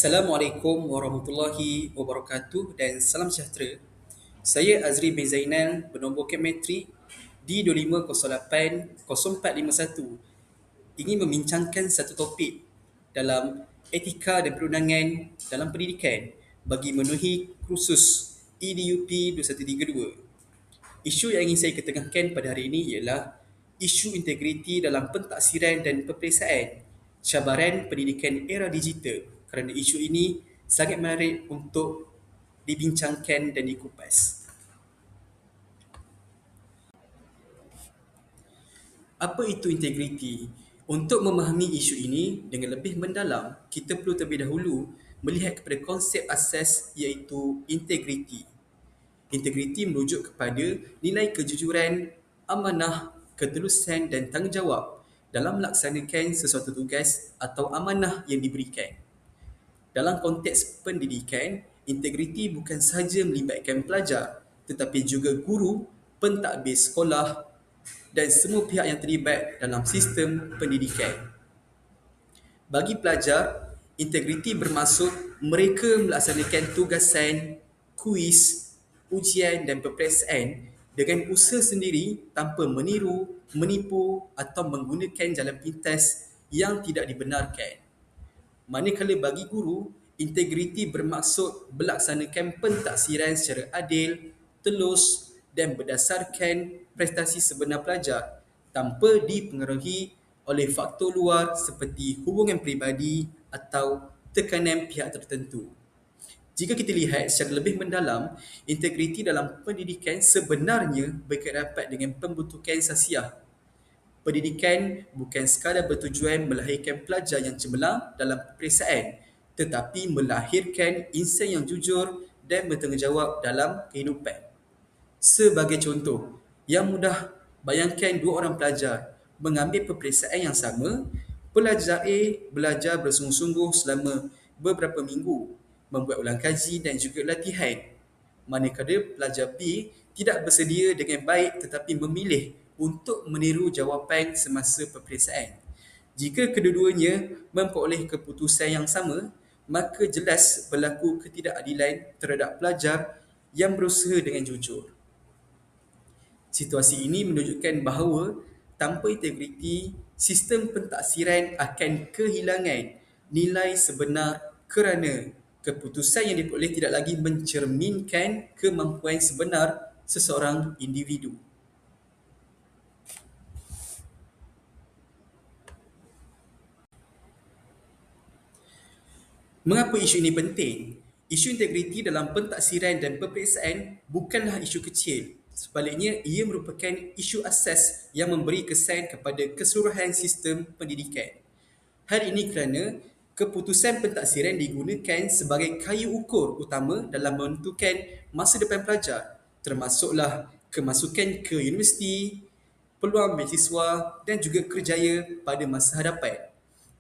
Assalamualaikum warahmatullahi wabarakatuh dan salam sejahtera. Saya Azri bin Zainal bernombor kem metrik D25080451 ingin membincangkan satu topik dalam etika dan perundangan dalam pendidikan bagi memenuhi kursus EDUP 2132. Isu yang ingin saya ketengahkan pada hari ini ialah isu integriti dalam pentaksiran dan peperiksaan cabaran pendidikan era digital, kerana isu ini sangat menarik untuk dibincangkan dan dikupas. Apa itu integriti? Untuk memahami isu ini dengan lebih mendalam, kita perlu terlebih dahulu melihat kepada konsep asas iaitu integriti. Integriti merujuk kepada nilai kejujuran, amanah, ketulusan dan tanggungjawab dalam melaksanakan sesuatu tugas atau amanah yang diberikan. Dalam konteks pendidikan, integriti bukan sahaja melibatkan pelajar tetapi juga guru, pentadbir sekolah dan semua pihak yang terlibat dalam sistem pendidikan. Bagi pelajar, integriti bermaksud mereka melaksanakan tugasan, kuis, ujian dan peperiksaan dengan usaha sendiri tanpa meniru, menipu atau menggunakan jalan pintas yang tidak dibenarkan. Manakala bagi guru, integriti bermaksud melaksanakan pentaksiran secara adil, telus dan berdasarkan prestasi sebenar pelajar tanpa dipengaruhi oleh faktor luar seperti hubungan peribadi atau tekanan pihak tertentu. Jika kita lihat secara lebih mendalam, integriti dalam pendidikan sebenarnya berkait rapat dengan pembentukan sasiah. Pendidikan bukan sekadar bertujuan melahirkan pelajar yang cemerlang dalam peperiksaan, tetapi melahirkan insan yang jujur dan bertanggungjawab dalam kehidupan. Sebagai contoh, yang mudah, bayangkan dua orang pelajar mengambil peperiksaan yang sama. Pelajar A belajar bersungguh-sungguh selama beberapa minggu, membuat ulang kaji dan juga latihan. Manakala pelajar B tidak bersedia dengan baik tetapi memilih untuk meniru jawapan semasa peperiksaan. Jika kedua-duanya memperoleh keputusan yang sama, maka jelas berlaku ketidakadilan terhadap pelajar yang berusaha dengan jujur. Situasi ini menunjukkan bahawa tanpa integriti, sistem pentaksiran akan kehilangan nilai sebenar kerana keputusan yang diperoleh tidak lagi mencerminkan kemampuan sebenar seseorang individu. Mengapa isu ini penting? Isu integriti dalam pentaksiran dan peperiksaan bukanlah isu kecil. Sebaliknya, ia merupakan isu asas yang memberi kesan kepada keseluruhan sistem pendidikan. Hal ini kerana keputusan pentaksiran digunakan sebagai kayu ukur utama dalam menentukan masa depan pelajar, termasuklah kemasukan ke universiti, peluang beasiswa dan juga kerjaya pada masa hadapan.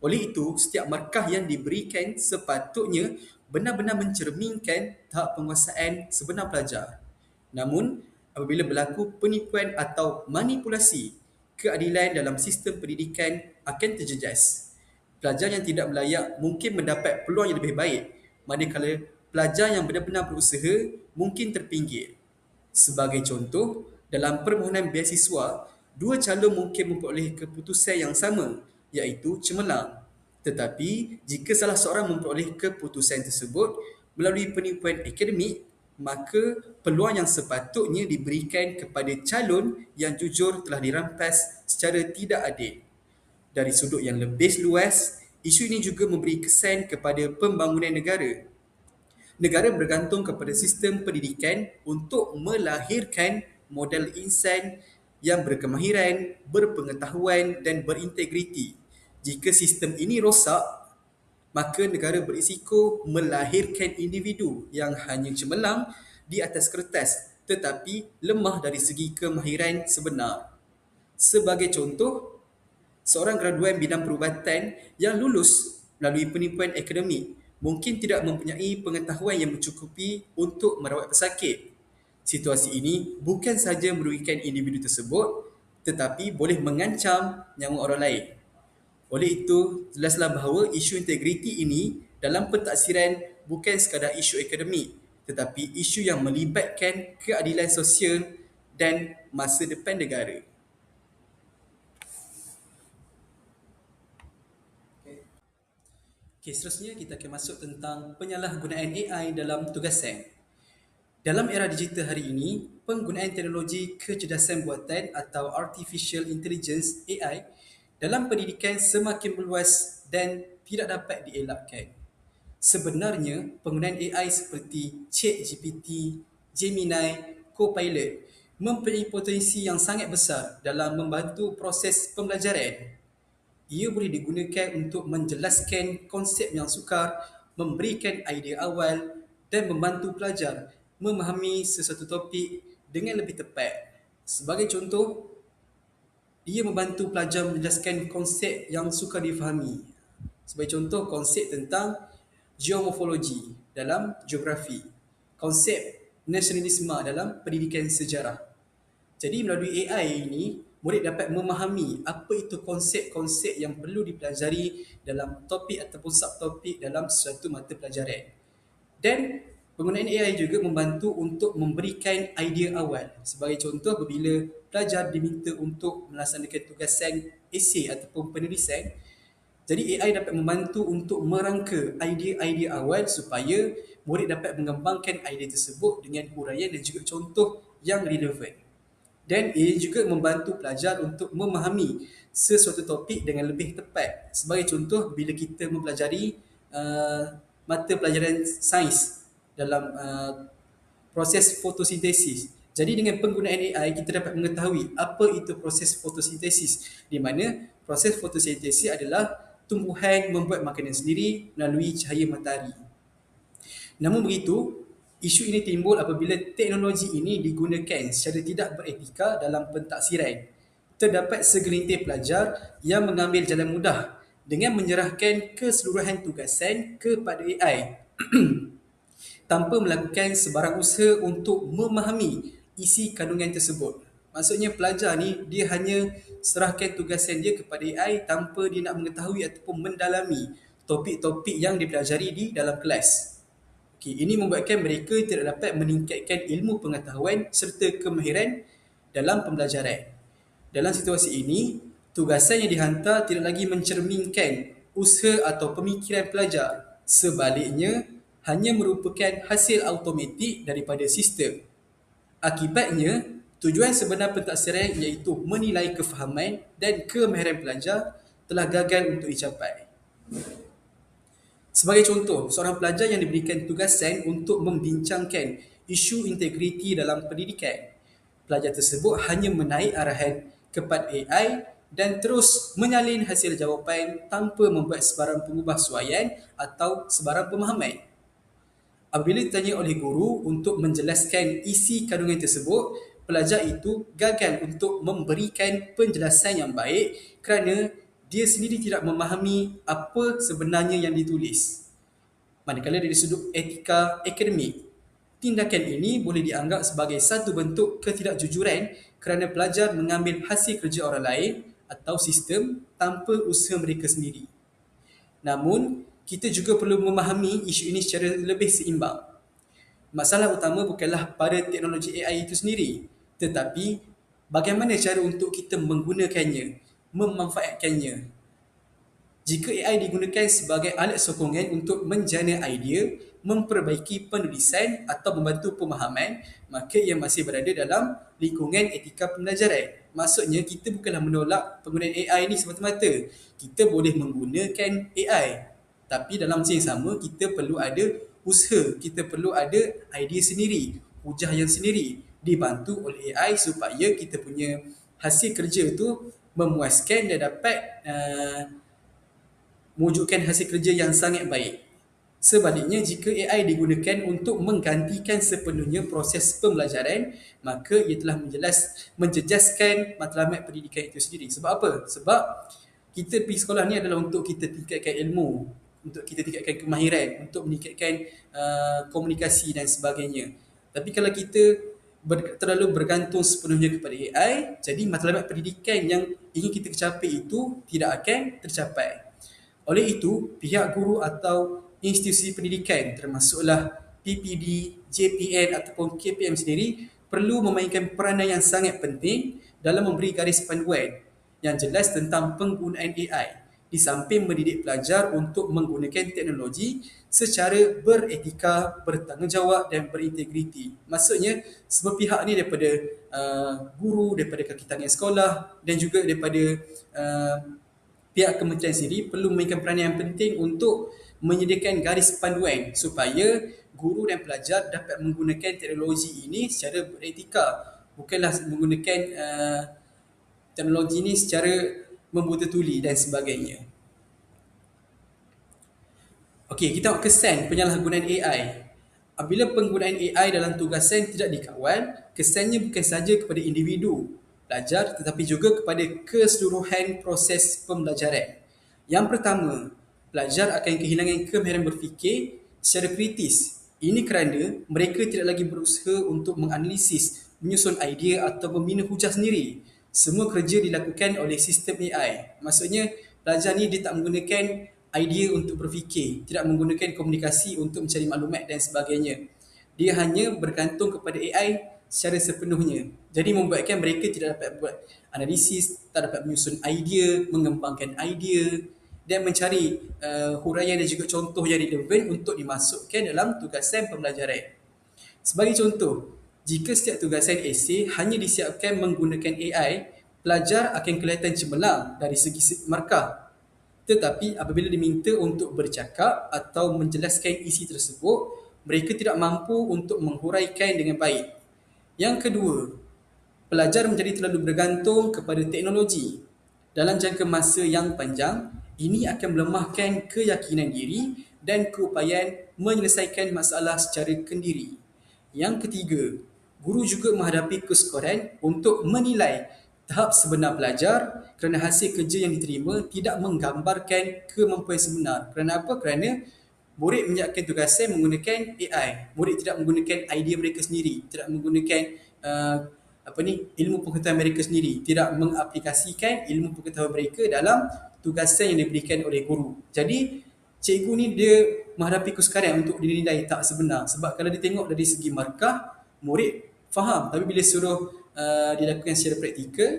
Oleh itu, setiap markah yang diberikan sepatutnya benar-benar mencerminkan tahap penguasaan sebenar pelajar. Namun, apabila berlaku penipuan atau manipulasi, keadilan dalam sistem pendidikan akan terjejas. Pelajar yang tidak melayak mungkin mendapat peluang yang lebih baik, manakala pelajar yang benar-benar berusaha mungkin terpinggir. Sebagai contoh, dalam permohonan beasiswa, dua calon mungkin memperoleh keputusan yang sama, iaitu cemerlang. Tetapi, jika salah seorang memperoleh keputusan tersebut melalui penipuan akademik, maka peluang yang sepatutnya diberikan kepada calon yang jujur telah dirampas secara tidak adil. Dari sudut yang lebih luas, isu ini juga memberi kesan kepada pembangunan negara. Negara bergantung kepada sistem pendidikan untuk melahirkan model insan yang berkemahiran, berpengetahuan dan berintegriti. Jika sistem ini rosak, maka negara berisiko melahirkan individu yang hanya cemerlang di atas kertas tetapi lemah dari segi kemahiran sebenar. Sebagai contoh, seorang graduan bidang perubatan yang lulus melalui penipuan akademik mungkin tidak mempunyai pengetahuan yang mencukupi untuk merawat pesakit. Situasi ini bukan sahaja merugikan individu tersebut tetapi boleh mengancam nyawa orang lain. Oleh itu, jelaslah bahawa isu integriti ini dalam pentaksiran bukan sekadar isu akademik, tetapi isu yang melibatkan keadilan sosial dan masa depan negara. Okey, seterusnya kita akan masuk tentang penyalahgunaan AI dalam tugasan. Dalam era digital hari ini, penggunaan teknologi kecerdasan buatan atau Artificial Intelligence (AI) dalam pendidikan semakin meluas dan tidak dapat dielakkan. Sebenarnya, penggunaan AI seperti ChatGPT, Gemini, Copilot mempunyai potensi yang sangat besar dalam membantu proses pembelajaran. Ia boleh digunakan untuk menjelaskan konsep yang sukar, memberikan idea awal dan membantu pelajar memahami sesuatu topik dengan lebih tepat. Sebagai contoh, ia membantu pelajar menjelaskan konsep yang sukar difahami. Sebagai contoh, konsep tentang geomorfologi dalam geografi, konsep nasionalisme dalam pendidikan sejarah. Jadi melalui AI ini, murid dapat memahami apa itu konsep-konsep yang perlu dipelajari dalam topik ataupun subtopik dalam suatu mata pelajaran. Dan penggunaan AI juga membantu untuk memberikan idea awal. Sebagai contoh, apabila pelajar diminta untuk melaksanakan tugasan esei ataupun penulisan, jadi AI dapat membantu untuk merangka idea-idea awal supaya murid dapat mengembangkan idea tersebut dengan huraian dan juga contoh yang relevan. Dan ia juga membantu pelajar untuk memahami sesuatu topik dengan lebih tepat. Sebagai contoh, bila kita mempelajari mata pelajaran sains dalam proses fotosintesis. Jadi dengan penggunaan AI, kita dapat mengetahui apa itu proses fotosintesis, di mana proses fotosintesis adalah tumbuhan membuat makanan sendiri melalui cahaya matahari. Namun begitu, isu ini timbul apabila teknologi ini digunakan secara tidak beretika dalam pentaksiran. Terdapat segelintir pelajar yang mengambil jalan mudah dengan menyerahkan keseluruhan tugasan kepada AI tanpa melakukan sebarang usaha untuk memahami isi kandungan tersebut. Maksudnya pelajar ni dia hanya serahkan tugasan dia kepada AI tanpa dia nak mengetahui ataupun mendalami topik-topik yang dipelajari di dalam kelas. Okay, ini membuatkan mereka tidak dapat meningkatkan ilmu pengetahuan serta kemahiran dalam pembelajaran. Dalam situasi ini, tugasan yang dihantar tidak lagi mencerminkan usaha atau pemikiran pelajar. Sebaliknya, hanya merupakan hasil automatik daripada sistem. Akibatnya, tujuan sebenar pentaksiran iaitu menilai kefahaman dan kemahiran pelajar telah gagal untuk dicapai. Sebagai contoh, seorang pelajar yang diberikan tugasan untuk membincangkan isu integriti dalam pendidikan. Pelajar tersebut hanya menaik arahan kepada AI dan terus menyalin hasil jawapan tanpa membuat sebarang pengubahsuaian atau sebarang pemahaman. Apabila ditanya oleh guru untuk menjelaskan isi kandungan tersebut, pelajar itu gagal untuk memberikan penjelasan yang baik kerana dia sendiri tidak memahami apa sebenarnya yang ditulis. Manakala dari sudut etika akademik, tindakan ini boleh dianggap sebagai satu bentuk ketidakjujuran kerana pelajar mengambil hasil kerja orang lain atau sistem tanpa usaha mereka sendiri. Namun, kita juga perlu memahami isu ini secara lebih seimbang. Masalah utama bukanlah pada teknologi AI itu sendiri, tetapi bagaimana cara untuk kita menggunakannya, memanfaatkannya. Jika AI digunakan sebagai alat sokongan untuk menjana idea, memperbaiki penulisan atau membantu pemahaman, maka ia masih berada dalam lingkungan etika pembelajaran. Maksudnya, kita bukanlah menolak penggunaan AI ini semata-mata. Kita boleh menggunakan AI. Tapi dalam masa yang sama, kita perlu ada usaha, kita perlu ada idea sendiri, hujah yang sendiri, dibantu oleh AI supaya kita punya hasil kerja tu memuaskan dan dapat mewujudkan hasil kerja yang sangat baik. Sebaliknya, jika AI digunakan untuk menggantikan sepenuhnya proses pembelajaran, maka ia telah menjejaskan matlamat pendidikan itu sendiri. Sebab apa? Sebab kita pergi sekolah ni adalah untuk kita tingkatkan ilmu, untuk kita tingkatkan kemahiran, untuk meningkatkan komunikasi dan sebagainya. Tapi kalau kita terlalu bergantung sepenuhnya kepada AI, jadi matlamat pendidikan yang ingin kita capai itu tidak akan tercapai. Oleh itu, pihak guru atau institusi pendidikan termasuklah PPD, JPN ataupun KPM sendiri perlu memainkan peranan yang sangat penting dalam memberi garis panduan yang jelas tentang penggunaan AI di samping mendidik pelajar untuk menggunakan teknologi secara beretika, bertanggungjawab dan berintegriti. Maksudnya semua pihak ni daripada guru, daripada kaki tangan sekolah dan juga daripada uh, pihak kementerian sendiri perlu memainkan peranan yang penting untuk menyediakan garis panduan supaya guru dan pelajar dapat menggunakan teknologi ini secara beretika, bukanlah menggunakan teknologi ini secara membuta tuli dan sebagainya. Okey, kita tengok kesan penyalahgunaan AI. Apabila penggunaan AI dalam tugasan tidak dikawal, kesannya bukan sahaja kepada individu pelajar tetapi juga kepada keseluruhan proses pembelajaran. Yang pertama, pelajar akan kehilangan kemahiran berfikir secara kritis. Ini kerana mereka tidak lagi berusaha untuk menganalisis, menyusun idea atau membina hujah sendiri. Semua kerja dilakukan oleh sistem AI. Maksudnya, pelajar ni dia tak menggunakan idea untuk berfikir, tidak menggunakan komunikasi untuk mencari maklumat dan sebagainya. Dia hanya bergantung kepada AI secara sepenuhnya. Jadi membuatkan mereka tidak dapat buat analisis, tak dapat menyusun idea, mengembangkan idea dan mencari huraian dan juga contoh yang relevan untuk dimasukkan dalam tugasan pembelajaran. Sebagai contoh, jika setiap tugasan esei hanya disiapkan menggunakan AI, pelajar akan kelihatan cemerlang dari segi markah. Tetapi apabila diminta untuk bercakap atau menjelaskan isi tersebut, mereka tidak mampu untuk menghuraikan dengan baik. Yang kedua, pelajar menjadi terlalu bergantung kepada teknologi. Dalam jangka masa yang panjang, ini akan melemahkan keyakinan diri dan keupayaan menyelesaikan masalah secara kendiri. Yang ketiga, guru juga menghadapi kesukaran untuk menilai tahap sebenar pelajar kerana hasil kerja yang diterima tidak menggambarkan kemampuan sebenar. Kerana apa? Kerana murid menyiapkan tugasan menggunakan AI. Murid tidak menggunakan idea mereka sendiri, tidak menggunakan ilmu pengetahuan mereka sendiri, tidak mengaplikasikan ilmu pengetahuan mereka dalam tugasan yang diberikan oleh guru. Jadi cikgu ni dia menghadapi kesukaran untuk dinilai tak sebenar sebab kalau dia tengok dari segi markah, murid faham, tapi bila suruh dilakukan secara praktikal,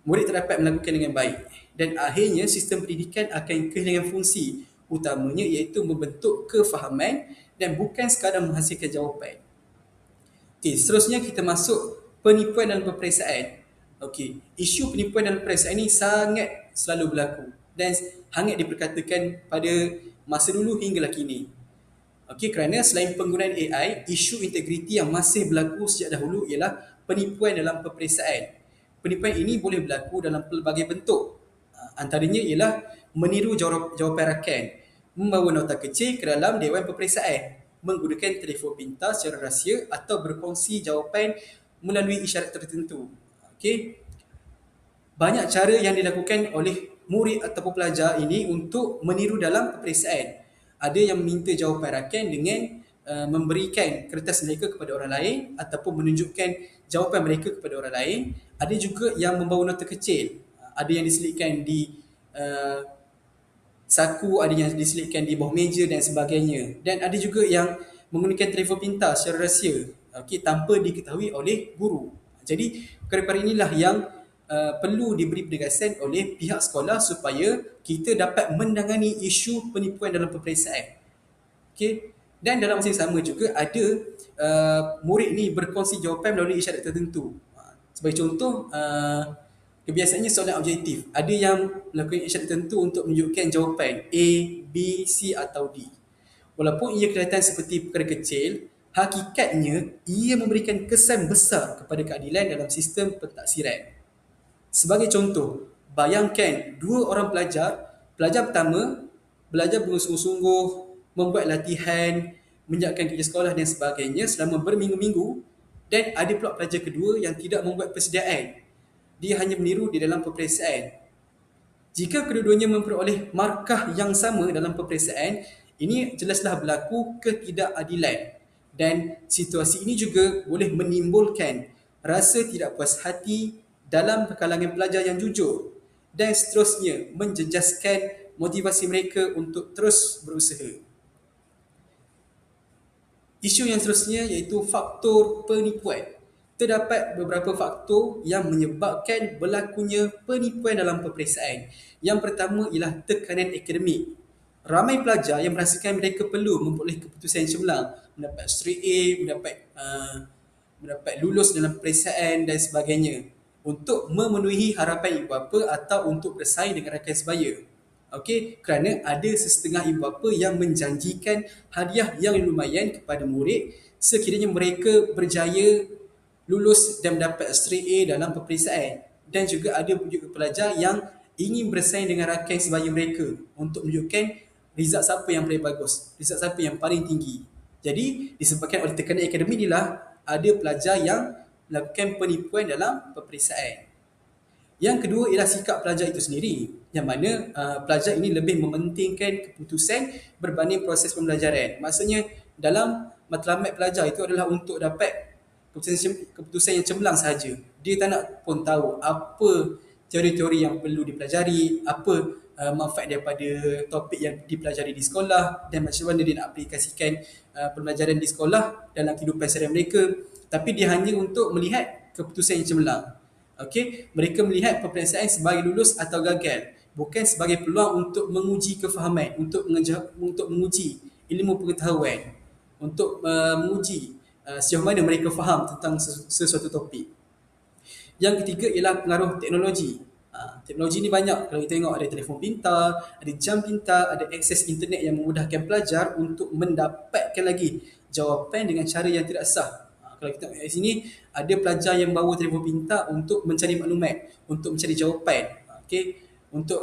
murid tak dapat melakukan dengan baik dan akhirnya sistem pendidikan akan kehilangan fungsi utamanya iaitu membentuk kefahaman dan bukan sekadar menghasilkan jawapan. Okey, seterusnya kita masuk penipuan dalam peperiksaan. Okey, isu penipuan dalam peperiksaan ini sangat selalu berlaku dan hangat diperkatakan pada masa dulu hinggalah kini. Okey, kerana selain penggunaan AI, isu integriti yang masih berlaku sejak dahulu ialah penipuan dalam peperiksaan. Penipuan ini boleh berlaku dalam pelbagai bentuk. Antaranya ialah meniru jawapan rakan, membawa nota kecil ke dalam dewan peperiksaan, menggunakan telefon pintar secara rahsia atau berkongsi jawapan melalui isyarat tertentu. Okey. Banyak cara yang dilakukan oleh murid ataupun pelajar ini untuk meniru dalam peperiksaan. Ada yang meminta jawapan rakan dengan memberikan kertas mereka kepada orang lain ataupun menunjukkan jawapan mereka kepada orang lain. Ada juga yang membawa nota kecil. Ada yang diselitkan di saku, ada yang diselitkan di bawah meja dan sebagainya. Dan ada juga yang menggunakan telefon pintar secara rahsia, tanpa diketahui oleh guru. Jadi perkara inilah yang perlu diberi penegasan oleh pihak sekolah supaya kita dapat menangani isu penipuan dalam peperiksaan. Dan dalam masa yang sama juga ada murid ni berkongsi jawapan melalui isyarat tertentu. Sebagai contoh, kebiasaannya soalan objektif. Ada yang melakukan isyarat tertentu untuk menunjukkan jawapan A, B, C atau D. Walaupun ia kelihatan seperti perkara kecil, hakikatnya ia memberikan kesan besar kepada keadilan dalam sistem pentaksiran. Sebagai contoh, bayangkan dua orang pelajar. Pelajar pertama belajar bersungguh-sungguh, membuat latihan, menyiapkan kerja sekolah dan sebagainya selama berminggu-minggu, dan ada pula pelajar kedua yang tidak membuat persediaan. Dia hanya meniru di dalam peperiksaan. Jika kedua-duanya memperoleh markah yang sama dalam peperiksaan, ini jelaslah berlaku ketidakadilan. Dan situasi ini juga boleh menimbulkan rasa tidak puas hati dalam kalangan pelajar yang jujur dan seterusnya menjejaskan motivasi mereka untuk terus berusaha. Isu yang seterusnya iaitu faktor penipuan. Terdapat beberapa faktor yang menyebabkan berlakunya penipuan dalam peperiksaan. Yang pertama ialah tekanan akademik. Ramai pelajar yang merasakan mereka perlu memperoleh keputusan yang cemerlang, mendapat straight A, mendapat lulus dalam peperiksaan dan sebagainya untuk memenuhi harapan ibu bapa atau untuk bersaing dengan rakan sebaya. Okey, kerana ada sesetengah ibu bapa yang menjanjikan hadiah yang lumayan kepada murid sekiranya mereka berjaya lulus dan mendapat straight A dalam peperiksaan. Dan juga ada juga pelajar yang ingin bersaing dengan rakan sebaya mereka untuk menunjukkan result siapa yang paling bagus, result siapa yang paling tinggi. Jadi disebabkan oleh tekanan akademik inilah ada pelajar yang melakukan penipuan dalam peperiksaan. Yang kedua ialah sikap pelajar itu sendiri, yang mana pelajar ini lebih mementingkan keputusan berbanding proses pembelajaran. Maksudnya dalam matlamat pelajar itu adalah untuk dapat keputusan yang cemerlang sahaja. Dia tak nak pun tahu apa teori-teori yang perlu dipelajari, apa manfaat daripada topik yang dipelajari di sekolah dan macam mana dia nak aplikasikan pembelajaran di sekolah dalam kehidupan seharian mereka. Tapi dia hanya untuk melihat keputusan yang cemerlang. Okey, mereka melihat peperiksaan sebagai lulus atau gagal, bukan sebagai peluang untuk menguji kefahaman, untuk menguji ilmu pengetahuan, untuk menguji sejauh mana mereka faham tentang sesuatu topik. Yang ketiga ialah pengaruh teknologi. Teknologi ni banyak. Kalau kita tengok ada telefon pintar, ada jam pintar, ada akses internet yang memudahkan pelajar untuk mendapatkan lagi jawapan dengan cara yang tidak sah. Kalau kita tengok di sini, ada pelajar yang bawa telefon pintar untuk mencari maklumat, untuk mencari jawapan, untuk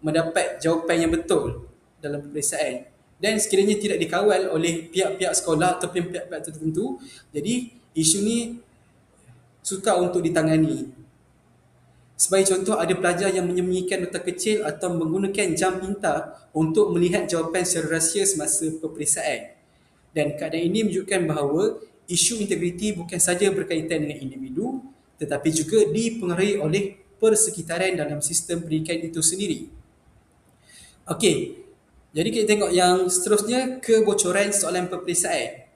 mendapat jawapan yang betul dalam peperiksaan. Dan sekiranya tidak dikawal oleh pihak-pihak sekolah ataupun pihak-pihak tertentu, jadi isu ni sukar untuk ditangani. Sebagai contoh, ada pelajar yang menyembunyikan nota kecil atau menggunakan jam pintar untuk melihat jawapan secara rahsia semasa peperiksaan. Dan keadaan ini menunjukkan bahawa isu integriti bukan sahaja berkaitan dengan individu tetapi juga dipengaruhi oleh persekitaran dalam sistem pendidikan itu sendiri. Okey, jadi kita tengok yang seterusnya, kebocoran soalan peperiksaan.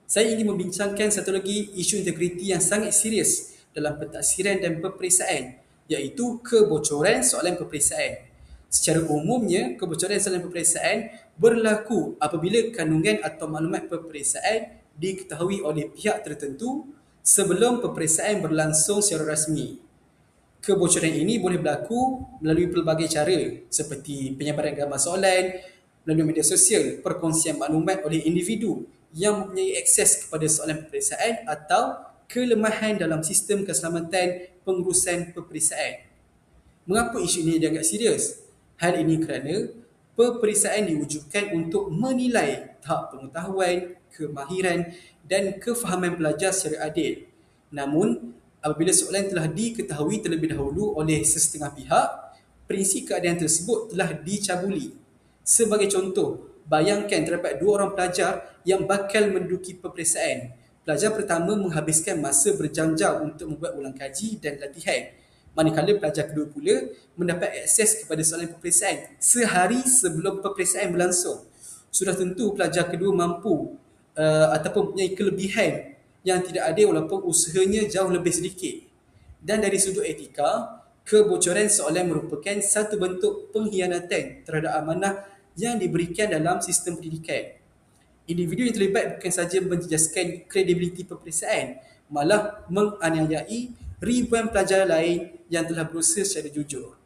Saya ingin membincangkan satu lagi isu integriti yang sangat serius dalam pentadsiran dan peperiksaan, iaitu kebocoran soalan peperiksaan. Secara umumnya, kebocoran soalan peperiksaan berlaku apabila kandungan atau maklumat peperiksaan diketahui oleh pihak tertentu sebelum peperiksaan berlangsung secara rasmi. Kebocoran ini boleh berlaku melalui pelbagai cara seperti penyebaran gambar soalan melalui media sosial, perkongsian maklumat oleh individu yang mempunyai akses kepada soalan peperiksaan atau kelemahan dalam sistem keselamatan pengurusan peperiksaan. Mengapa isu ini dianggap serius? Hal ini kerana peperiksaan diwujudkan untuk menilai tahap pengetahuan, kemahiran dan kefahaman pelajar secara adil. Namun, apabila soalan telah diketahui terlebih dahulu oleh sesetengah pihak, prinsip keadaan tersebut telah dicabuli. Sebagai contoh, bayangkan terdapat 2 orang pelajar yang bakal menduduki peperiksaan. Pelajar pertama menghabiskan masa berjam-jam untuk membuat ulang kaji dan latihan. Manakala pelajar kedua pula mendapat akses kepada soalan peperiksaan sehari sebelum peperiksaan berlangsung. Sudah tentu pelajar kedua mampu ataupun mempunyai kelebihan yang tidak ada walaupun usahanya jauh lebih sedikit. Dan dari sudut etika, kebocoran soalan merupakan satu bentuk pengkhianatan terhadap amanah yang diberikan dalam sistem pendidikan. Individu yang terlibat bukan sahaja menjejaskan kredibiliti peperiksaan, malah menganiayai ribuan pelajar lain yang telah berusaha secara jujur.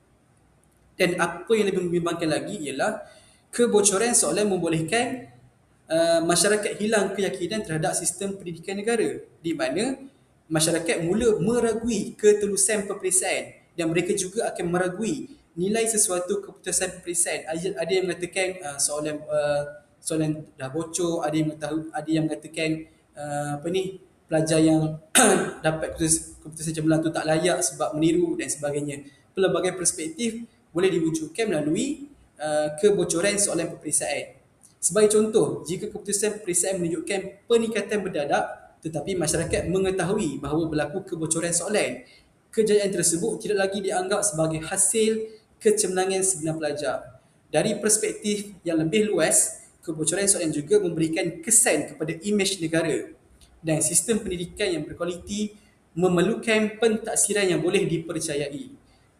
Dan apa yang lebih membimbangkan lagi ialah kebocoran soalan membolehkan masyarakat hilang keyakinan terhadap sistem pendidikan negara, di mana masyarakat mula meragui ketulusan peperiksaan dan mereka juga akan meragui nilai sesuatu keputusan peperiksaan. Ada yang mengatakan soalan dah bocor, ada yang mengatakan pelajar yang dapat keputusan cemerlang tu tak layak sebab meniru dan sebagainya. Pelbagai perspektif boleh diwujudkan melalui kebocoran soalan peperiksaan. Sebagai contoh, jika keputusan peperiksaan menunjukkan peningkatan mendadak tetapi masyarakat mengetahui bahawa berlaku kebocoran soalan, kejayaan tersebut tidak lagi dianggap sebagai hasil kecemerlangan sebenar pelajar. Dari perspektif yang lebih luas, kebocoran soalan juga memberikan kesan kepada imej negara dan sistem pendidikan yang berkualiti memerlukan pentaksiran yang boleh dipercayai.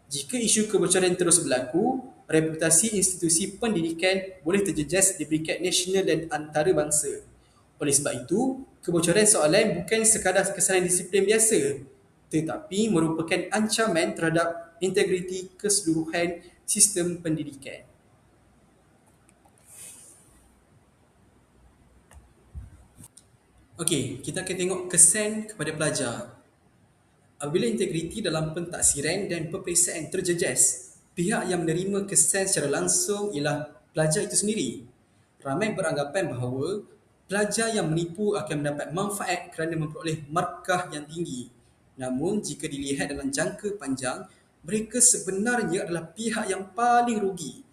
Jika isu kebocoran terus berlaku, reputasi institusi pendidikan boleh terjejas di peringkat nasional dan antarabangsa. Oleh sebab itu, kebocoran soalan bukan sekadar kesalahan disiplin biasa, tetapi merupakan ancaman terhadap integriti keseluruhan sistem pendidikan. Okey, kita akan tengok kesan kepada pelajar. Apabila integriti dalam pentaksiran dan peperiksaan terjejas, pihak yang menerima kesan secara langsung ialah pelajar itu sendiri. Ramai beranggapan bahawa pelajar yang menipu akan mendapat manfaat kerana memperoleh markah yang tinggi. Namun, jika dilihat dalam jangka panjang, mereka sebenarnya adalah pihak yang paling rugi.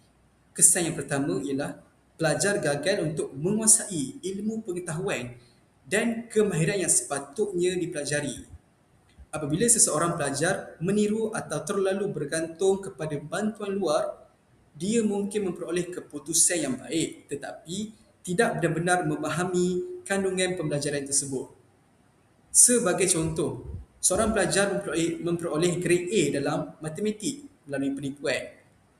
Kesan yang pertama ialah pelajar gagal untuk menguasai ilmu pengetahuan dan kemahiran yang sepatutnya dipelajari. Apabila seseorang pelajar meniru atau terlalu bergantung kepada bantuan luar, dia mungkin memperoleh keputusan yang baik tetapi tidak benar-benar memahami kandungan pembelajaran tersebut. Sebagai contoh, seorang pelajar memperoleh grade A dalam matematik melalui penipuan.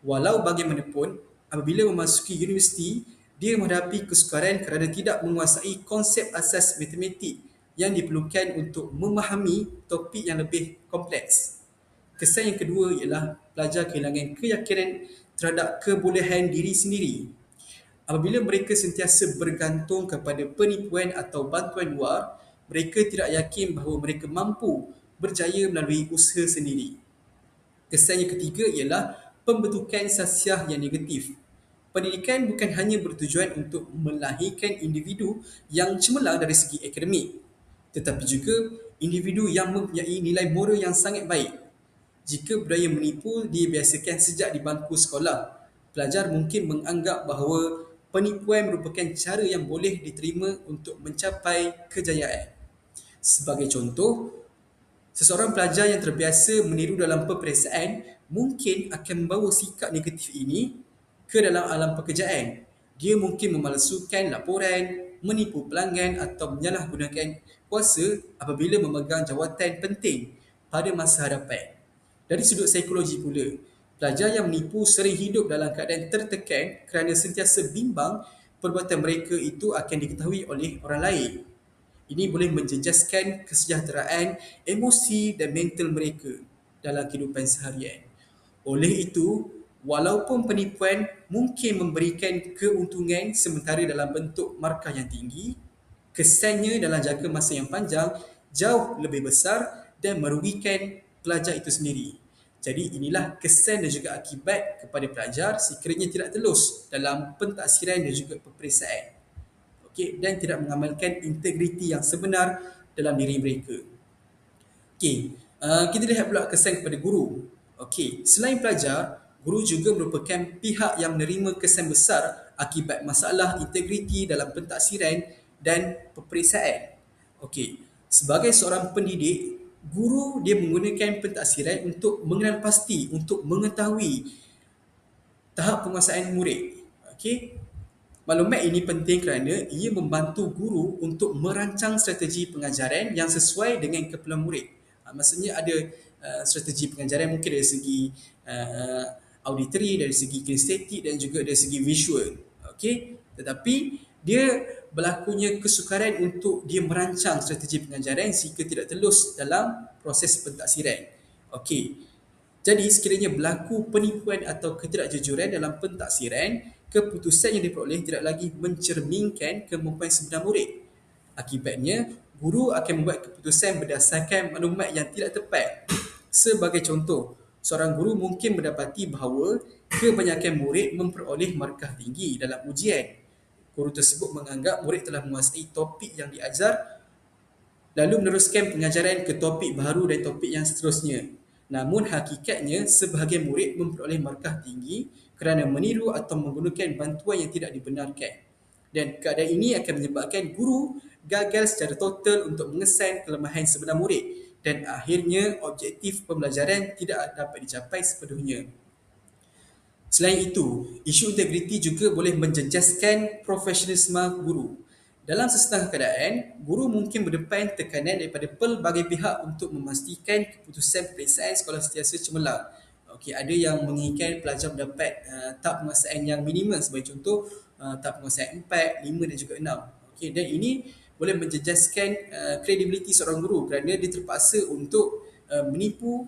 Walau bagaimanapun, apabila memasuki universiti, dia menghadapi kesukaran kerana tidak menguasai konsep asas matematik yang diperlukan untuk memahami topik yang lebih kompleks. Kesan yang kedua ialah pelajar kehilangan keyakinan terhadap kebolehan diri sendiri. Apabila mereka sentiasa bergantung kepada penipuan atau bantuan luar, mereka tidak yakin bahawa mereka mampu berjaya melalui usaha sendiri. Kesan yang ketiga ialah pembentukan sasiah yang negatif. Pendidikan bukan hanya bertujuan untuk melahirkan individu yang cemerlang dari segi akademik, tetapi juga individu yang mempunyai nilai moral yang sangat baik. Jika budaya menipu dibiasakan sejak di bangku sekolah, pelajar mungkin menganggap bahawa penipuan merupakan cara yang boleh diterima untuk mencapai kejayaan. Sebagai contoh, seseorang pelajar yang terbiasa meniru dalam peperiksaan mungkin akan membawa sikap negatif ini ke dalam alam pekerjaan. Dia mungkin memalsukan laporan, menipu pelanggan atau menyalahgunakan kuasa apabila memegang jawatan penting pada masa hadapan. Dari sudut psikologi pula, pelajar yang menipu sering hidup dalam keadaan tertekan kerana sentiasa bimbang perbuatan mereka itu akan diketahui oleh orang lain. Ini boleh menjejaskan kesejahteraan emosi dan mental mereka dalam kehidupan seharian. Oleh itu, walaupun penipuan mungkin memberikan keuntungan sementara dalam bentuk markah yang tinggi, kesannya dalam jangka masa yang panjang jauh lebih besar dan merugikan pelajar itu sendiri. Jadi inilah kesan dan juga akibat kepada pelajar sekiranya tidak telus dalam pentaksiran dan juga peperiksaan. Dan tidak mengamalkan integriti yang sebenar dalam diri mereka. Kita lihat pula kesan kepada guru. Selain pelajar, guru juga merupakan pihak yang menerima kesan besar akibat masalah integriti dalam pentaksiran dan peperiksaan. Sebagai seorang pendidik, guru dia menggunakan pentaksiran untuk mengenal pasti, untuk mengetahui tahap penguasaan murid. Maklumat ini penting kerana ia membantu guru untuk merancang strategi pengajaran yang sesuai dengan keperluan murid. Maksudnya ada strategi pengajaran mungkin dari segi auditory, dari segi kinestetik dan juga dari segi visual. Tetapi dia berlakunya kesukaran untuk dia merancang strategi pengajaran jika tidak telus dalam proses pentaksiran. Jadi sekiranya berlaku penipuan atau ketidakjujuran dalam pentaksiran, keputusan yang diperoleh tidak lagi mencerminkan kemampuan sebenar murid. Akibatnya, guru akan membuat keputusan berdasarkan maklumat yang tidak tepat. Sebagai contoh, seorang guru mungkin mendapati bahawa kebanyakan murid memperoleh markah tinggi dalam ujian. Guru tersebut menganggap murid telah menguasai topik yang diajar lalu meneruskan pengajaran ke topik baru dan topik yang seterusnya. Namun hakikatnya sebahagian murid memperoleh markah tinggi kerana meniru atau menggunakan bantuan yang tidak dibenarkan. Dan keadaan ini akan menyebabkan guru gagal secara total untuk mengesan kelemahan sebenar murid dan akhirnya objektif pembelajaran tidak dapat dicapai sepenuhnya. Selain itu, isu integriti juga boleh menjejaskan profesionalisme guru. Dalam sesetengah keadaan, guru mungkin berdepan tekanan daripada pelbagai pihak untuk memastikan keputusan peperiksaan sekolah sentiasa cemerlang. Okey, ada yang menginginkan pelajar mendapat tahap penguasaan yang minimum, sebagai contoh tahap penguasaan 4, 5 dan juga 6. Okey, dan ini boleh menjejaskan kredibiliti seorang guru kerana dia terpaksa untuk menipu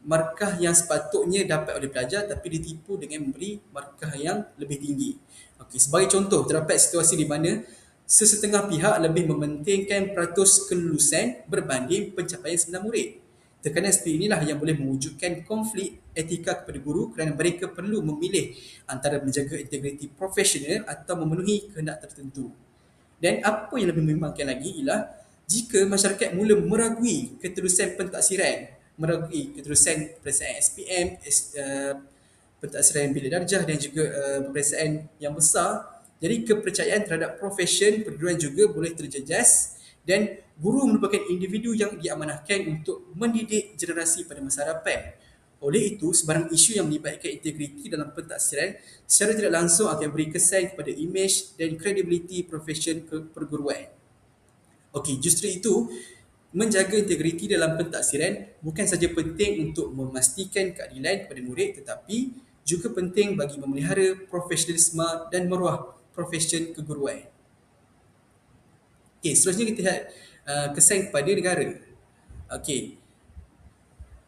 markah yang sepatutnya dapat oleh pelajar tapi ditipu dengan memberi markah yang lebih tinggi. Okey, sebagai contoh, terdapat situasi di mana sesetengah pihak lebih mementingkan peratus kelulusan berbanding pencapaian sebenar murid. Tekanan seperti inilah yang boleh mewujudkan konflik etika kepada guru kerana mereka perlu memilih antara menjaga integriti profesional atau memenuhi kehendak tertentu. Dan apa yang lebih membimbangkan lagi ialah jika masyarakat mula meragui keterusan pentaksiran, meragui keterusan peperiksaan SPM, pentaksiran bilik darjah dan juga peperiksaan yang besar, jadi kepercayaan terhadap profesion perguruan juga boleh terjejas dan guru merupakan individu yang diamanahkan untuk mendidik generasi pada masa hadapan. Oleh itu, sebarang isu yang melibatkan integriti dalam pentaksiran secara tidak langsung akan beri kesan kepada imej dan kredibiliti profesion perguruan. Okey, justru itu, menjaga integriti dalam pentaksiran bukan saja penting untuk memastikan keadilan kepada murid tetapi juga penting bagi memelihara profesionalisme dan maruah profesion keguruan. Okey, seterusnya kita lihat kesan kepada negara. Okey,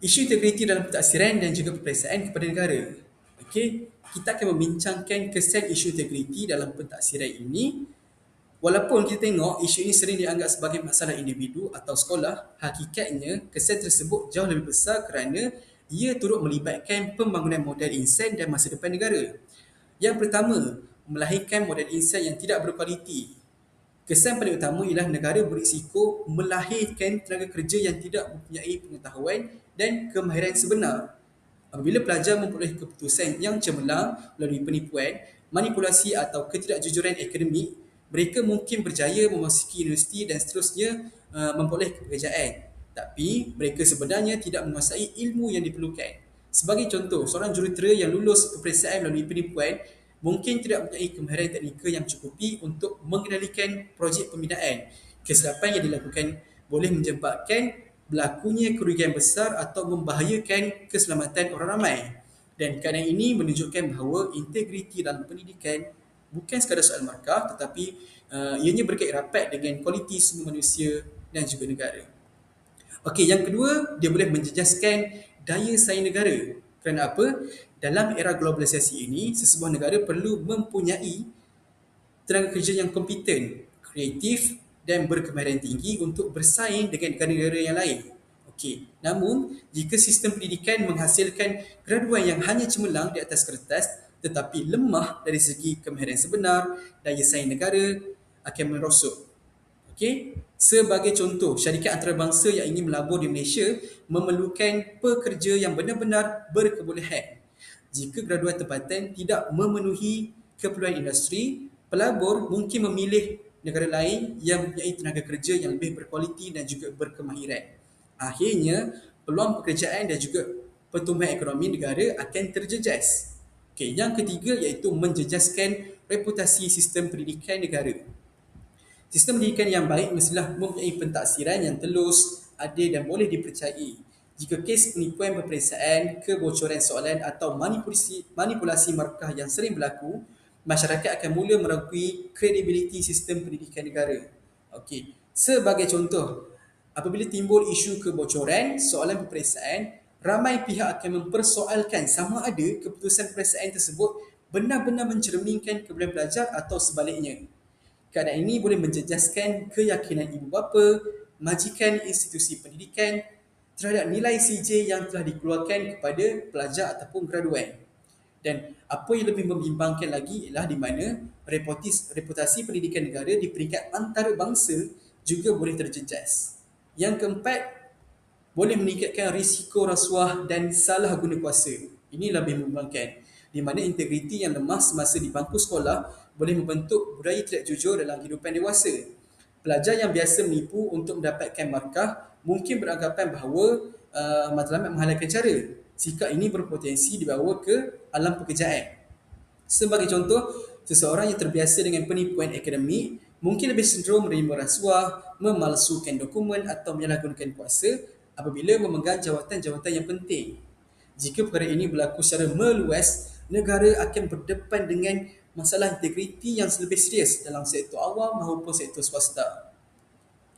isu integriti dalam pentaksiran dan juga peperiksaan kepada negara. Okey, kita akan membincangkan kesan isu integriti dalam pentaksiran ini. Walaupun kita tengok isu ini sering dianggap sebagai masalah individu atau sekolah, hakikatnya kesan tersebut jauh lebih besar kerana ia turut melibatkan pembangunan modal insan dan masa depan negara. Yang pertama, melahirkan modal insan yang tidak berkualiti. Kesan paling utama ialah negara berisiko melahirkan tenaga kerja yang tidak mempunyai pengetahuan dan kemahiran sebenar. Apabila pelajar memperoleh keputusan yang cemerlang melalui penipuan, manipulasi atau ketidakjujuran akademik, mereka mungkin berjaya memasuki universiti dan seterusnya memperoleh pekerjaan. Tapi mereka sebenarnya tidak menguasai ilmu yang diperlukan. Sebagai contoh, seorang jurutera yang lulus peperiksaan melalui penipuan mungkin tidak mempunyai kemahiran teknikal yang cukupi untuk mengendalikan projek pembinaan. Kesilapan yang dilakukan boleh menyebabkan berlakunya kerugian besar atau membahayakan keselamatan orang ramai. Dan keadaan ini menunjukkan bahawa integriti dalam pendidikan bukan sekadar soal markah tetapi ianya berkait rapat dengan kualiti sumber manusia dan juga negara. Okey, yang kedua, dia boleh menjejaskan daya saing negara. Kerana apa? Dalam era globalisasi ini, sesebuah negara perlu mempunyai tenaga kerja yang kompeten, kreatif dan berkemahiran tinggi untuk bersaing dengan negara-negara yang lain. Okey, namun jika sistem pendidikan menghasilkan graduan yang hanya cemerlang di atas kertas tetapi lemah dari segi kemahiran sebenar, daya saing negara akan merosot. Okey, sebagai contoh, syarikat antarabangsa yang ingin melabur di Malaysia memerlukan pekerja yang benar-benar berkebolehan. Jika graduan tempatan tidak memenuhi keperluan industri, pelabur mungkin memilih negara lain yang mempunyai tenaga kerja yang lebih berkualiti dan juga berkemahiran. Akhirnya, peluang pekerjaan dan juga pertumbuhan ekonomi negara akan terjejas. Okey, yang ketiga iaitu menjejaskan reputasi sistem pendidikan negara. Sistem pendidikan yang baik mestilah mempunyai pentaksiran yang telus, adil dan boleh dipercayai. Jika kes penipuan peperiksaan, kebocoran soalan atau manipulasi markah yang sering berlaku, masyarakat akan mula meragui kredibiliti sistem pendidikan negara. Okey, sebagai contoh, apabila timbul isu kebocoran soalan peperiksaan, ramai pihak akan mempersoalkan sama ada keputusan peperiksaan tersebut benar-benar mencerminkan kebolehan pelajar atau sebaliknya. Keadaan ini boleh menjejaskan keyakinan ibu bapa, majikan institusi pendidikan terhadap nilai CJ yang telah dikeluarkan kepada pelajar ataupun graduan. Dan apa yang lebih membimbangkan lagi ialah di mana reputasi pendidikan negara di peringkat antarabangsa juga boleh terjejas. Yang keempat, boleh meningkatkan risiko rasuah dan salah guna kuasa. Ini lebih membimbangkan, di mana integriti yang lemah semasa di bangku sekolah boleh membentuk budaya tidak jujur dalam kehidupan dewasa. Pelajar yang biasa menipu untuk mendapatkan markah mungkin beranggapan bahawa matlamat menghalalkan cara. Sikap ini berpotensi dibawa ke alam pekerjaan. Sebagai contoh, seseorang yang terbiasa dengan penipuan akademik mungkin lebih cenderung menerima rasuah, memalsukan dokumen atau menyalahgunakan kuasa apabila memegang jawatan-jawatan yang penting. Jika perkara ini berlaku secara meluas, negara akan berdepan dengan masalah integriti yang lebih serius dalam sektor awam maupun sektor swasta.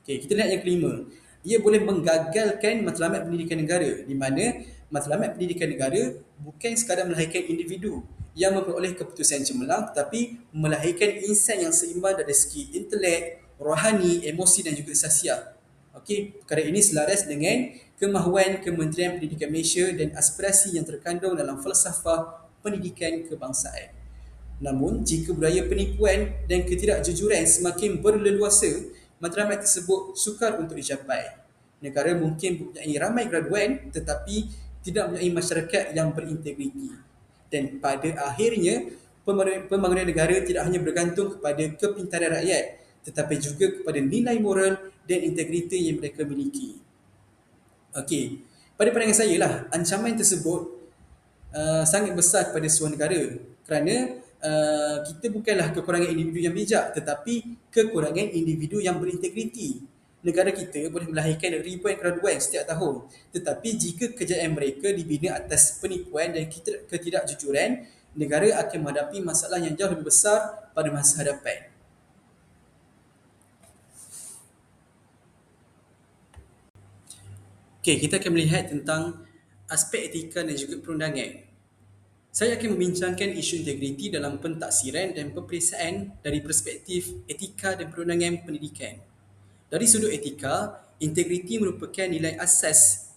Okey, kita lihat yang kelima. Ia boleh menggagalkan matlamat pendidikan negara di mana matlamat pendidikan negara bukan sekadar melahirkan individu yang memperoleh keputusan cemerlang tetapi melahirkan insan yang seimbang dari segi intelek, rohani, emosi dan juga sasiah. Okey, perkara ini selaras dengan kemahuan Kementerian Pendidikan Malaysia dan aspirasi yang terkandung dalam falsafah pendidikan kebangsaan. Namun, jika budaya penipuan dan ketidakjujuran semakin berleluasa, matlamat tersebut sukar untuk dicapai. Negara mungkin mempunyai ramai graduan tetapi tidak mempunyai masyarakat yang berintegriti. Dan pada akhirnya, pembangunan negara tidak hanya bergantung kepada kepintaran rakyat tetapi juga kepada nilai moral dan integriti yang mereka miliki. Okey, pada pandangan saya lah, ancaman tersebut sangat besar kepada sebuah negara kerana kita bukanlah kekurangan individu yang bijak tetapi kekurangan individu yang berintegriti. Negara kita boleh melahirkan ribuan graduan setiap tahun tetapi jika kejayaan mereka dibina atas penipuan dan ketidakjujuran, negara akan menghadapi masalah yang jauh lebih besar pada masa hadapan. Okey, kita akan melihat tentang aspek etika dan juga perundangan. Saya akan membincangkan isu integriti dalam pentaksiran dan peperiksaan dari perspektif etika dan perundangan pendidikan. Dari sudut etika, integriti merupakan nilai asas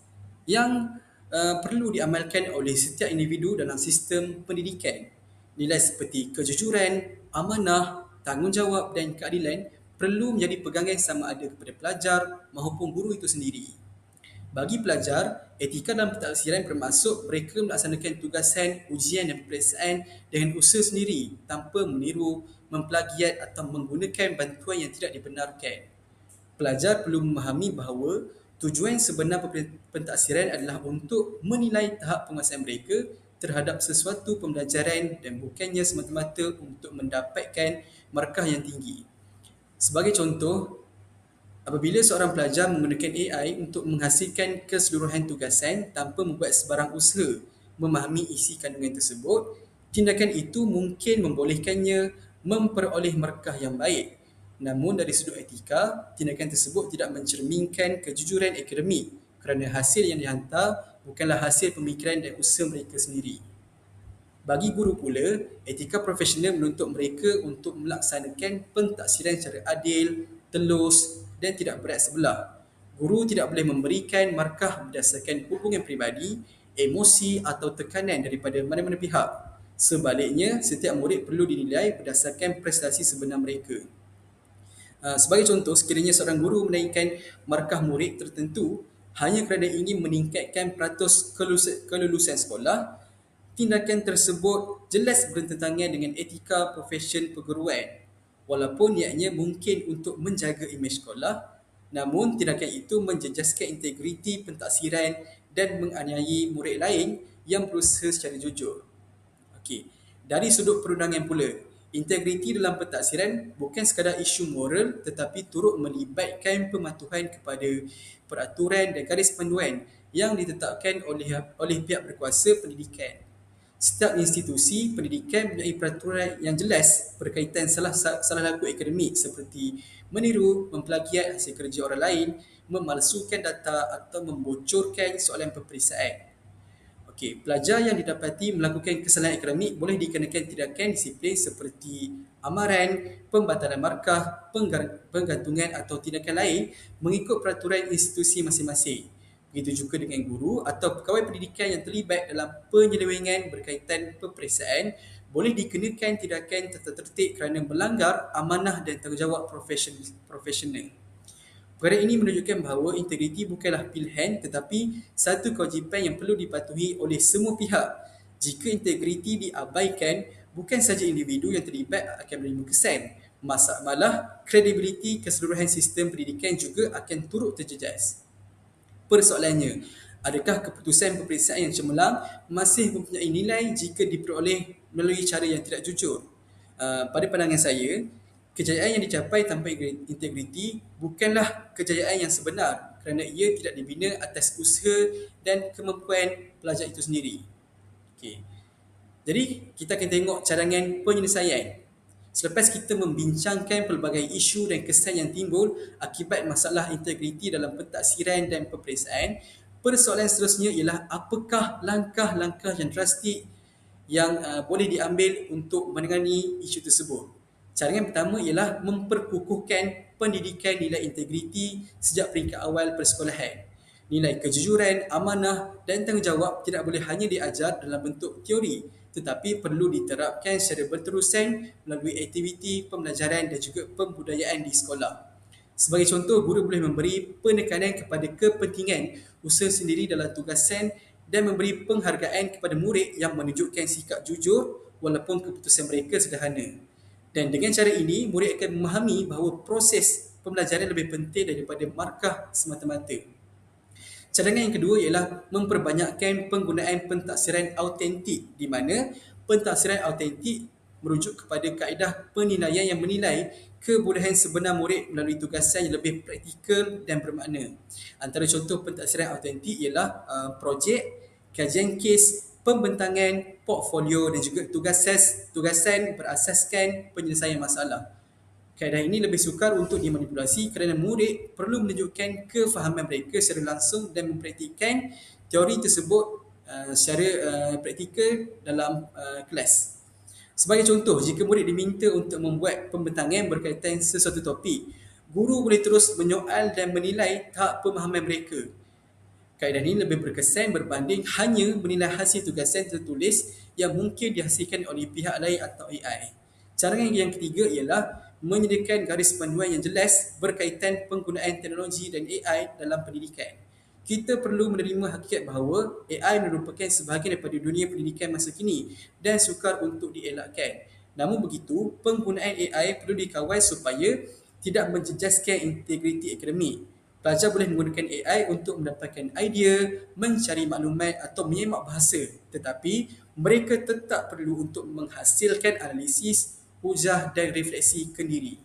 yang perlu diamalkan oleh setiap individu dalam sistem pendidikan. Nilai seperti kejujuran, amanah, tanggungjawab dan keadilan perlu menjadi pegangan sama ada kepada pelajar maupun guru itu sendiri. Bagi pelajar, etika dalam pentaksiran bermaksud mereka melaksanakan tugasan, ujian dan peperiksaan dengan usaha sendiri tanpa meniru, memplagiat atau menggunakan bantuan yang tidak dibenarkan. Pelajar perlu memahami bahawa tujuan sebenar pentaksiran adalah untuk menilai tahap penguasaan mereka terhadap sesuatu pembelajaran dan bukannya semata-mata untuk mendapatkan markah yang tinggi. Sebagai contoh, apabila seorang pelajar menggunakan AI untuk menghasilkan keseluruhan tugasan tanpa membuat sebarang usaha memahami isi kandungan tersebut, tindakan itu mungkin membolehkannya memperoleh markah yang baik. Namun dari sudut etika, tindakan tersebut tidak mencerminkan kejujuran akademik kerana hasil yang dihantar bukanlah hasil pemikiran dan usaha mereka sendiri. Bagi guru pula, etika profesional menuntut mereka untuk melaksanakan pentaksiran secara adil, telus dan tidak berat sebelah. Guru tidak boleh memberikan markah berdasarkan hubungan peribadi, emosi atau tekanan daripada mana-mana pihak. Sebaliknya, setiap murid perlu dinilai berdasarkan prestasi sebenar mereka. Sebagai contoh, sekiranya seorang guru menaikkan markah murid tertentu hanya kerana ingin meningkatkan peratus kelulusan sekolah, tindakan tersebut jelas bertentangan dengan etika profesion perguruan. Walaupun niatnya mungkin untuk menjaga imej sekolah, namun tindakan itu menjejaskan integriti pentaksiran dan menganiayai murid lain yang berusaha secara jujur. Okey, dari sudut perundangan pula, integriti dalam pentaksiran bukan sekadar isu moral tetapi turut melibatkan pematuhan kepada peraturan dan garis panduan yang ditetapkan oleh pihak berkuasa pendidikan. Setiap institusi pendidikan mempunyai peraturan yang jelas berkaitan salah laku akademik seperti meniru, memplagiat hasil kerja orang lain, memalsukan data atau membocorkan soalan peperiksaan. Okey, pelajar yang didapati melakukan kesalahan akademik boleh dikenakan tindakan disiplin seperti amaran, pembatalan markah, penggantungan atau tindakan lain mengikut peraturan institusi masing-masing. Begitu juga dengan guru atau pegawai pendidikan yang terlibat dalam penyelewengan berkaitan peperiksaan boleh dikenakan tindakan tata tertib kerana melanggar amanah dan tanggungjawab profesional. Perkara ini menunjukkan bahawa integriti bukanlah pilihan tetapi satu kewajipan yang perlu dipatuhi oleh semua pihak. Jika integriti diabaikan, bukan sahaja individu yang terlibat akan menerima kesan, malah kredibiliti keseluruhan sistem pendidikan juga akan turut terjejas. Persoalannya, adakah keputusan peperiksaan yang cemerlang masih mempunyai nilai jika diperoleh melalui cara yang tidak jujur. Pada pandangan saya, kejayaan yang dicapai tanpa integriti bukanlah kejayaan yang sebenar kerana ia tidak dibina atas usaha dan kemampuan pelajar itu sendiri. Okey. Jadi, kita akan tengok cadangan penyelesaian. Selepas kita membincangkan pelbagai isu dan kesan yang timbul akibat masalah integriti dalam pentaksiran dan peperiksaan, persoalan seterusnya ialah apakah langkah-langkah yang drastik yang boleh diambil untuk menangani isu tersebut. Cadangan pertama ialah memperkukuhkan pendidikan nilai integriti sejak peringkat awal persekolahan. Nilai kejujuran, amanah dan tanggungjawab tidak boleh hanya diajar dalam bentuk teori, tetapi perlu diterapkan secara berterusan melalui aktiviti pembelajaran dan juga pembudayaan di sekolah. Sebagai contoh, guru boleh memberi penekanan kepada kepentingan usaha sendiri dalam tugasan dan memberi penghargaan kepada murid yang menunjukkan sikap jujur walaupun keputusan mereka sederhana. Dan dengan cara ini, murid akan memahami bahawa proses pembelajaran lebih penting daripada markah semata-mata. Cadangan yang kedua ialah memperbanyakkan penggunaan pentaksiran autentik, di mana pentaksiran autentik merujuk kepada kaedah penilaian yang menilai kebolehan sebenar murid melalui tugasan yang lebih praktikal dan bermakna. Antara contoh pentaksiran autentik ialah projek, kajian kes, pembentangan, portfolio dan juga tugasan berasaskan penyelesaian masalah. Kaedah ini lebih sukar untuk dimanipulasi kerana murid perlu menunjukkan kefahaman mereka secara langsung dan mempraktikkan teori tersebut secara praktikal dalam kelas. Sebagai contoh, jika murid diminta untuk membuat pembentangan berkaitan sesuatu topik, guru boleh terus menyoal dan menilai tahap pemahaman mereka. Kaedah ini lebih berkesan berbanding hanya menilai hasil tugasan tertulis yang mungkin dihasilkan oleh pihak lain atau AI. Cadangan yang ketiga ialah menyediakan garis panduan yang jelas berkaitan penggunaan teknologi dan AI dalam pendidikan. Kita perlu menerima hakikat bahawa AI merupakan sebahagian daripada dunia pendidikan masa kini dan sukar untuk dielakkan. Namun begitu, penggunaan AI perlu dikawal supaya tidak menjejaskan integriti akademik. Pelajar boleh menggunakan AI untuk mendapatkan idea, mencari maklumat atau menyemak bahasa, tetapi mereka tetap perlu untuk menghasilkan analisis, hujah dan refleksi kendiri.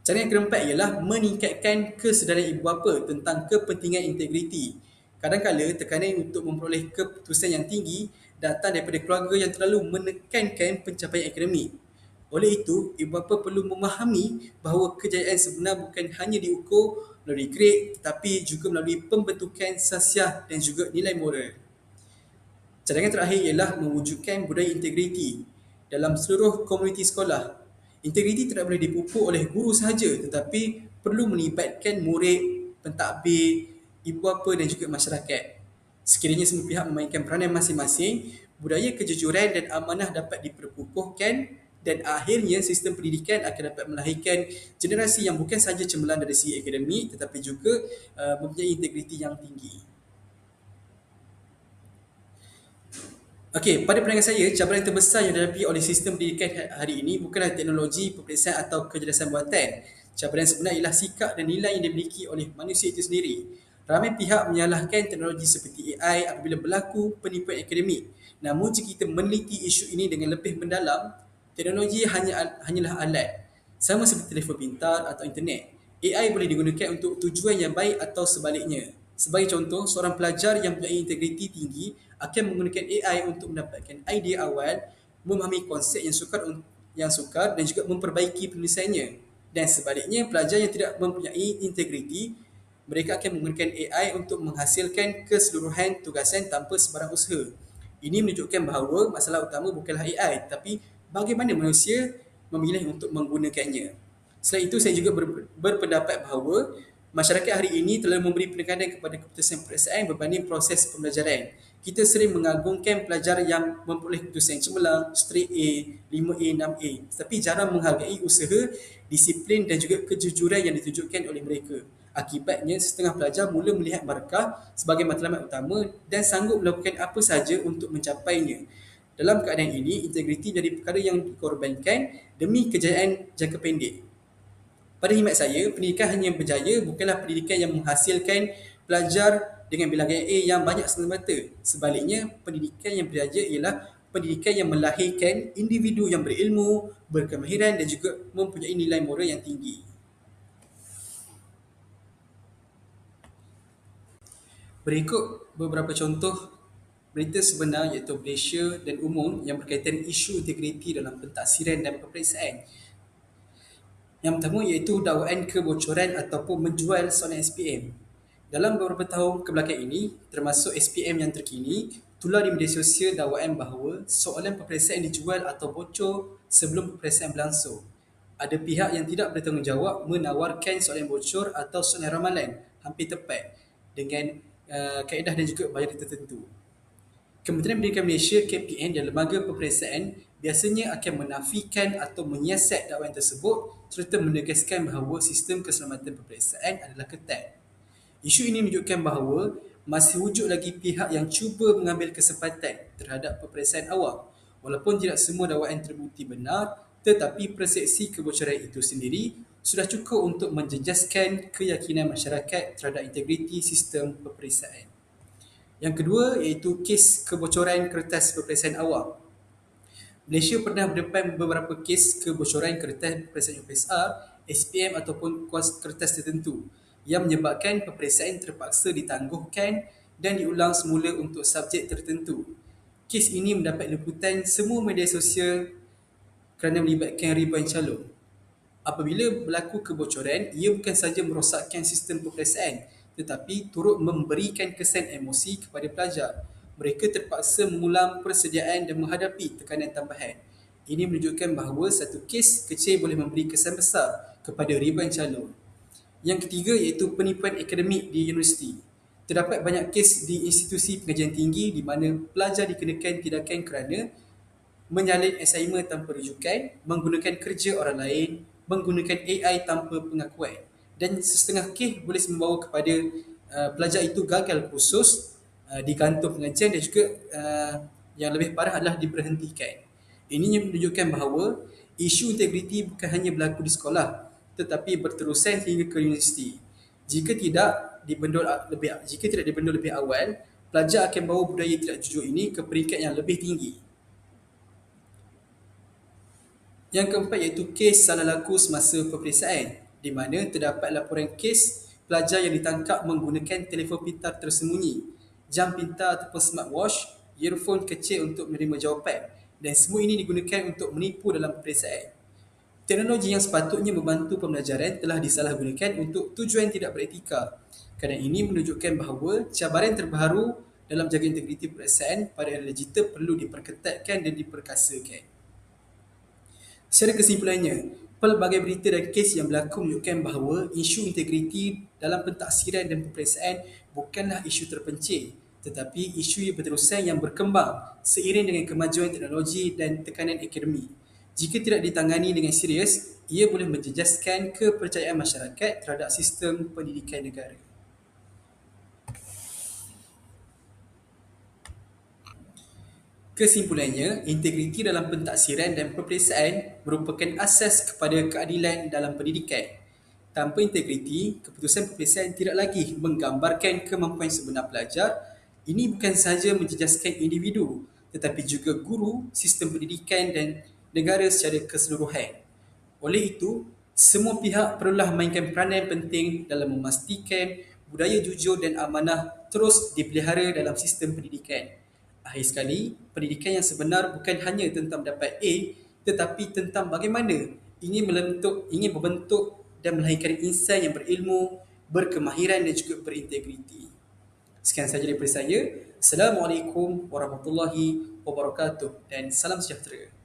Cara yang keempat ialah meningkatkan kesedaran ibu bapa tentang kepentingan integriti. Kadang-kadang tekanan untuk memperoleh keputusan yang tinggi datang daripada keluarga yang terlalu menekankan pencapaian akademik. Oleh itu, ibu bapa perlu memahami bahawa kejayaan sebenar bukan hanya diukur melalui grade tetapi juga melalui pembentukan sasiah dan juga nilai moral. Cadangan terakhir ialah mewujudkan budaya integriti dalam seluruh komuniti sekolah. Integriti tidak boleh dipupuk oleh guru sahaja tetapi perlu melibatkan murid, pentadbir, ibu bapa dan juga masyarakat. Sekiranya semua pihak memainkan peranan masing-masing, budaya kejujuran dan amanah dapat diperkukuhkan dan akhirnya sistem pendidikan akan dapat melahirkan generasi yang bukan sahaja cemerlang dari segi akademik tetapi juga mempunyai integriti yang tinggi. Okey, pada pandangan saya, cabaran terbesar yang dihadapi oleh sistem pendidikan hari ini bukanlah teknologi, peperiksaan atau kecerdasan buatan. Cabaran sebenar ialah sikap dan nilai yang dimiliki oleh manusia itu sendiri. Ramai pihak menyalahkan teknologi seperti AI apabila berlaku penipuan akademik. Namun jika kita meneliti isu ini dengan lebih mendalam, teknologi hanyalah alat. Sama seperti telefon pintar atau internet. AI boleh digunakan untuk tujuan yang baik atau sebaliknya. Sebagai contoh, seorang pelajar yang mempunyai integriti tinggi akan menggunakan AI untuk mendapatkan idea awal, memahami konsep yang sukar dan juga memperbaiki penulisannya. Dan sebaliknya, pelajar yang tidak mempunyai integriti, mereka akan menggunakan AI untuk menghasilkan keseluruhan tugasan tanpa sebarang usaha. Ini menunjukkan bahawa masalah utama bukanlah AI, tapi bagaimana manusia memilih untuk menggunakannya. Selain itu, saya juga berpendapat bahawa masyarakat hari ini telah memberi penekanan kepada keputusan peperiksaan berbanding proses pembelajaran. Kita sering mengagungkan pelajar yang memperoleh keputusan cemerlang, straight A, 5A, 6A, tetapi jarang menghargai usaha, disiplin dan juga kejujuran yang ditunjukkan oleh mereka. Akibatnya, setengah pelajar mula melihat markah sebagai matlamat utama dan sanggup melakukan apa sahaja untuk mencapainya. Dalam keadaan ini, integriti menjadi perkara yang dikorbankan demi kejayaan jangka pendek. Pada khidmat saya, pendidikan hanya berjaya bukanlah pendidikan yang menghasilkan pelajar dengan bilangan A yang banyak semata-mata. Sebaliknya, pendidikan yang berjaya ialah pendidikan yang melahirkan individu yang berilmu, berkemahiran dan juga mempunyai nilai moral yang tinggi. Berikut beberapa contoh berita sebenar iaitu Malaysia dan umum yang berkaitan isu integriti dalam pentadsiran dan peperiksaan. Yang pertama iaitu dakwaan kebocoran ataupun menjual soalan SPM. Dalam beberapa tahun kebelakang ini, termasuk SPM yang terkini, tular di media sosial dakwaan bahawa soalan peperiksaan dijual atau bocor sebelum peperiksaan berlangsung. Ada pihak yang tidak bertanggungjawab menawarkan soalan bocor atau soalan ramalan hampir tepat dengan kaedah dan juga bayar tertentu. Kementerian Pendidikan Malaysia KPN dan lembaga peperiksaan biasanya akan menafikan atau menyiasat dakwaan tersebut serta menegaskan bahawa sistem keselamatan peperiksaan adalah ketat. Isu ini menunjukkan bahawa masih wujud lagi pihak yang cuba mengambil kesempatan terhadap peperiksaan awam. Walaupun tidak semua dakwaan terbukti benar, tetapi persepsi kebocoran itu sendiri sudah cukup untuk menjejaskan keyakinan masyarakat terhadap integriti sistem peperiksaan. Yang kedua iaitu kes kebocoran kertas peperiksaan awam. Malaysia pernah berdepan beberapa kes kebocoran kertas peperiksaan UPSR, SPM ataupun kos kertas tertentu yang menyebabkan peperiksaan terpaksa ditangguhkan dan diulang semula untuk subjek tertentu. Kes ini mendapat liputan semua media sosial kerana melibatkan ribuan calon. Apabila berlaku kebocoran, ia bukan sahaja merosakkan sistem peperiksaan tetapi turut memberikan kesan emosi kepada pelajar. Mereka terpaksa mengulang persediaan dan menghadapi tekanan tambahan. Ini menunjukkan bahawa satu kes kecil boleh memberi kesan besar kepada ribuan calon. Yang ketiga iaitu penipuan akademik di universiti. Terdapat banyak kes di institusi pengajian tinggi di mana pelajar dikenakan tindakan kerana menyalin assignment tanpa rujukan, menggunakan kerja orang lain, menggunakan AI tanpa pengakuan. Dan setengah kes boleh membawa kepada pelajar itu gagal kursus, digantung pengajian dan juga yang lebih parah adalah diberhentikan. Ini menunjukkan bahawa isu integriti bukan hanya berlaku di sekolah tetapi berterusan hingga ke universiti. Jika tidak dibendul lebih awal, pelajar akan bawa budaya tidak jujur ini ke peringkat yang lebih tinggi. Yang keempat iaitu kes salah laku semasa peperiksaan, di mana terdapat laporan kes pelajar yang ditangkap menggunakan telefon pintar tersembunyi, jam pintar ataupun smartwatch, earphone kecil untuk menerima jawapan dan semua ini digunakan untuk menipu dalam peperiksaan. Teknologi yang sepatutnya membantu pembelajaran telah disalahgunakan untuk tujuan tidak beretika. Kerana ini menunjukkan bahawa cabaran terbaru dalam jaga integriti peperiksaan pada era digital perlu diperketatkan dan diperkasakan. Secara kesimpulannya, pelbagai berita dan kes yang berlaku menunjukkan bahawa isu integriti dalam pentadsiran dan peperiksaan bukanlah isu terpencil, tetapi isu yang berterusan yang berkembang seiring dengan kemajuan teknologi dan tekanan akademik. Jika tidak ditangani dengan serius, ia boleh menjejaskan kepercayaan masyarakat terhadap sistem pendidikan negara. Kesimpulannya, integriti dalam pentadsiran dan peperiksaan merupakan asas kepada keadilan dalam pendidikan. Tanpa integriti, keputusan peperiksaan tidak lagi menggambarkan kemampuan sebenar pelajar. Ini bukan sahaja menjejaskan individu, tetapi juga guru, sistem pendidikan dan negara secara keseluruhan. Oleh itu, semua pihak perlulah mainkan peranan penting dalam memastikan budaya jujur dan amanah terus dipelihara dalam sistem pendidikan. Akhir sekali, pendidikan yang sebenar bukan hanya tentang mendapat A, tetapi tentang bagaimana ingin membentuk dan melahirkan insan yang berilmu, berkemahiran dan juga berintegriti. Sekian sahaja daripada saya. Assalamualaikum warahmatullahi wabarakatuh dan salam sejahtera.